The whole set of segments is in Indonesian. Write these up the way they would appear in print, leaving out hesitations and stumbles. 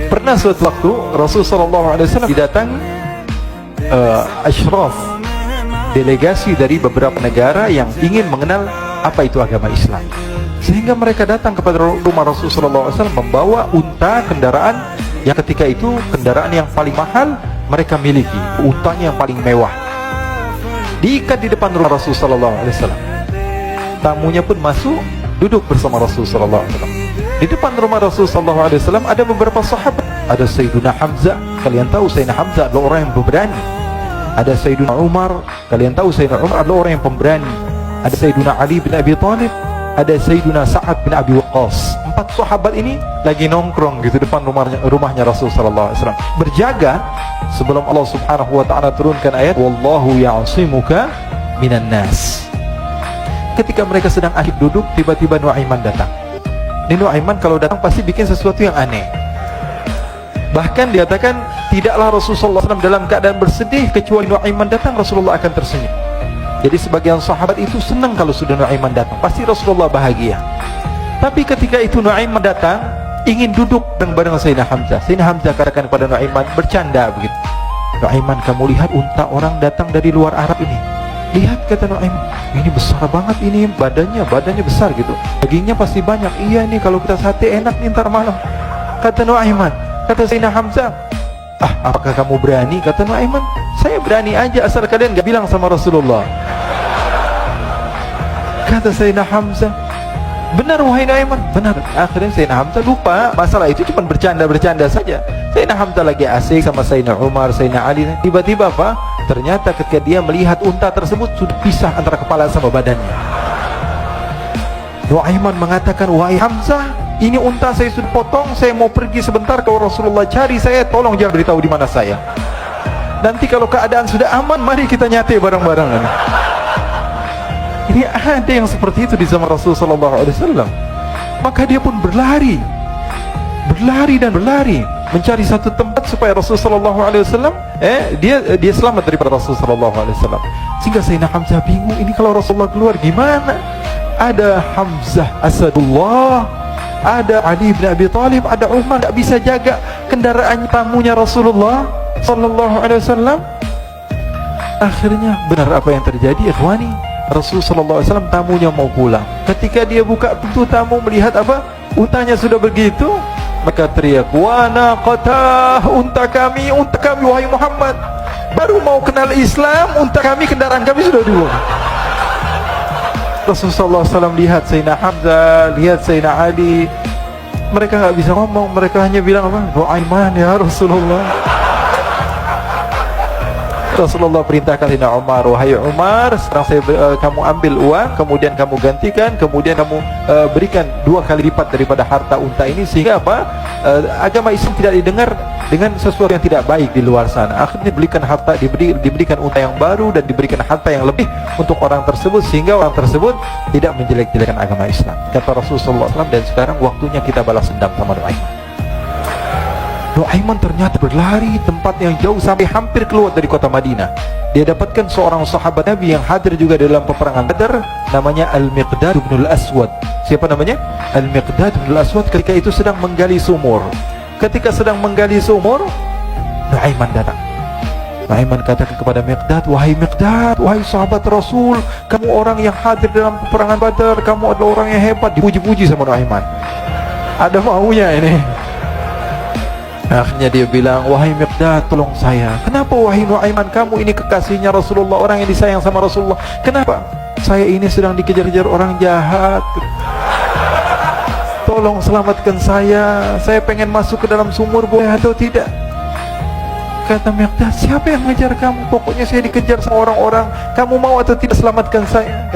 Pernah suatu waktu Rasulullah SAW didatangi asyraf, delegasi dari beberapa negara yang ingin mengenal apa itu agama Islam, sehingga mereka datang kepada rumah Rasulullah SAW membawa unta, kendaraan yang ketika itu kendaraan yang paling mahal mereka miliki, untanya yang paling mewah, diikat di depan rumah Rasulullah SAW. Tamunya pun masuk, duduk bersama Rasulullah SAW. Di depan rumah Rasulullah SAW ada beberapa sahabat. Ada Sayyiduna Hamzah, kalian tahu Sayyidina Hamzah adalah orang yang pemberani. Ada Sayyiduna Umar, kalian tahu Sayyidina Umar adalah orang yang pemberani. Ada Sayyiduna Ali bin Abi Thalib, ada Sayyiduna Sa'ad bin Abi Waqqas. 4 sahabat ini lagi nongkrong gitu depan rumahnya Rasulullah SAW, berjaga sebelum Allah Subhanahu wa taala turunkan ayat wallahu ya'simuka minan nas. Ketika mereka sedang asyik duduk, tiba-tiba Nuaiman datang. Ini Nuaiman kalau datang pasti bikin sesuatu yang aneh. Bahkan dikatakan tidaklah Rasulullah SAW dalam keadaan bersedih, kecuali Nuaiman datang Rasulullah akan tersenyum. Jadi sebagian sahabat itu senang kalau sudah Nuaiman datang, pasti Rasulullah bahagia. Tapi ketika itu Nuaiman datang, ingin duduk bareng-bareng Sayyidina Hamzah. Sayyidina Hamzah katakan kepada Nuaiman, bercanda begitu. Nuaiman, kamu lihat unta orang datang dari luar Arab ini. Lihat, kata Nuaiman, ini besar banget, ini badannya besar gitu, dagingnya pasti banyak. Iya, ini kalau kita sate enak nih ntar malam, kata Nuaiman. Kata Sayyidina Hamzah, apakah kamu berani? Kata Nuaiman, saya berani aja asal kalian gak bilang sama Rasulullah. Kata Sayyidina Hamzah, benar wahai Nuaiman, benar. Akhirnya Sayyidina Hamzah lupa masalah itu, cuma bercanda-bercanda saja. Sayyidina Hamzah lagi asik sama Sayyidina Umar, Sayyidina Ali. Tiba-tiba apa? Ternyata ketika dia melihat unta tersebut sudah pisah antara kepala sama badannya. Nuaiman mengatakan, wahai Hamzah, ini unta saya sudah potong, saya mau pergi sebentar, kalau Rasulullah cari saya, tolong jangan beritahu di mana saya. Nanti kalau keadaan sudah aman, mari kita nyate bareng-bareng. Ini ada yang seperti itu di zaman Rasulullah SAW. Maka dia pun berlari dan berlari mencari satu tempat supaya Rasulullah SAW dia selamat daripada Rasulullah SAW. Sehingga Sayyidina Hamzah bingung, ini kalau Rasulullah keluar gimana? Ada Hamzah Asadullah, ada Ali bin Abi Thalib, ada Umar, tak bisa jaga kendaraan tamunya Rasulullah SAW. Akhirnya benar apa yang terjadi, ikhwani. Rasulullah SAW tamunya mau pulang. Ketika dia buka pintu tamu melihat apa? Untanya sudah begitu, maka teriak, wa naqatah, unta kami wahai Muhammad, baru mau kenal Islam, unta kami, kendaraan kami sudah dulu. Rasulullah SAW lihat Sayyidina Hamzah, lihat Sayyidina Ali, mereka nggak bisa ngomong, mereka hanya bilang apa? Nuaiman ya Rasulullah. Rasulullah perintahkan Sayyidina Umar, wahai Umar, sekarang kamu ambil uang, kemudian kamu gantikan, kemudian kamu berikan 2 kali lipat daripada harta unta ini, sehingga apa? Agama Islam tidak didengar dengan sesuatu yang tidak baik di luar sana. Akhirnya diberikan harta, diberikan unta yang baru dan diberikan harta yang lebih untuk orang tersebut, sehingga orang tersebut tidak menjelek-jelekan agama Islam. Kata Rasulullah SAW, dan sekarang waktunya kita balas dendam sama Nuaiman. Nuaiman ternyata berlari tempat yang jauh sampai hampir keluar dari kota Madinah. Dia dapatkan seorang sahabat Nabi yang hadir juga dalam peperangan Badar, namanya Al-Miqdad bin Al-Aswad. Siapa namanya? Al-Miqdad bin Al-Aswad. Ketika itu sedang menggali sumur. Ketika sedang menggali sumur, Nuaiman datang. Nuaiman katakan kepada Miqdad, wahai Miqdad, wahai sahabat Rasul, kamu orang yang hadir dalam peperangan Badar, kamu adalah orang yang hebat. Dipuji-puji sama Nuaiman. Ada maunya ini. Akhirnya dia bilang, wahai Miqdad, tolong saya. Kenapa wahai Nuaiman, kamu ini kekasihnya Rasulullah, orang yang disayang sama Rasulullah. Kenapa? Saya ini sedang dikejar-kejar orang jahat. Tolong selamatkan saya. Saya pengen masuk ke dalam sumur, boleh atau tidak? Kata Miqdad, siapa yang mengejar kamu? Pokoknya saya dikejar sama orang-orang. Kamu mau atau tidak selamatkan saya?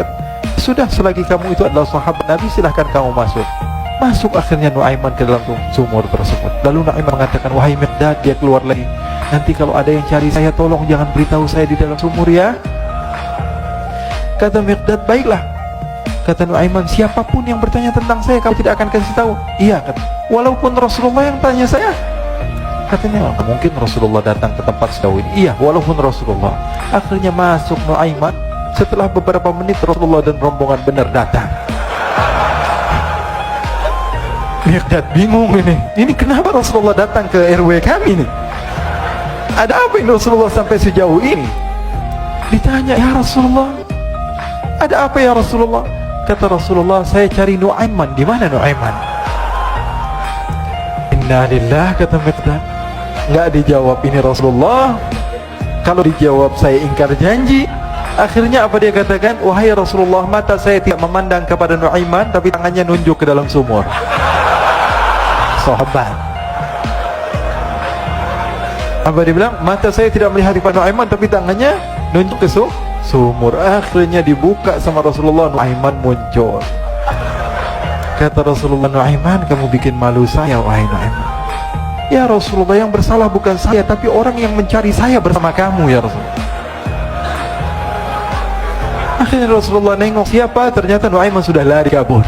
Sudah, selagi kamu itu adalah sahabat Nabi, silahkan kamu masuk. Masuk akhirnya Nuaiman ke dalam sumur tersebut. Lalu Nuaiman mengatakan, wahai Miqdad, dia keluar lagi. Nanti kalau ada yang cari saya, tolong jangan beritahu saya di dalam sumur ya. Kata Miqdad, baiklah. Kata Nuaiman, siapapun yang bertanya tentang saya, kamu tidak akan kasih tahu. Iya, kata, walaupun Rasulullah yang tanya saya. Katanya, mungkin Rasulullah datang ke tempat sejauh ini. Iya, walaupun Rasulullah. Akhirnya masuk Nuaiman. Setelah beberapa menit, Rasulullah dan rombongan benar datang. Miqdad bingung ini. Ini kenapa Rasulullah datang ke RW kami nih? Ada apa ini Rasulullah sampai sejauh ini? Ditanya, ya Rasulullah, ada apa ya Rasulullah? Kata Rasulullah, saya cari Nu'aiman. Di mana Nu'aiman? Inna lillah, kata Miqdad. Nggak dijawab ini Rasulullah. Kalau dijawab saya ingkar janji. Akhirnya apa dia katakan? Wahai Rasulullah, mata saya tidak memandang kepada Nu'aiman, tapi tangannya nunjuk ke dalam sumur. Sahabat. Apa dia bilang? Mata saya tidak melihat kepada Nu'aiman, tapi tangannya nunjuk ke sumur. Akhirnya dibuka sama Rasulullah, Nu'aiman muncul. Kata Rasulullah, Nu'aiman, kamu bikin malu saya, wahai Nu'aiman. Ya Rasulullah, yang bersalah bukan saya, tapi orang yang mencari saya bersama kamu, ya Rasulullah. Akhirnya Rasulullah nengok, siapa? Ternyata Nu'aiman sudah lari kabur.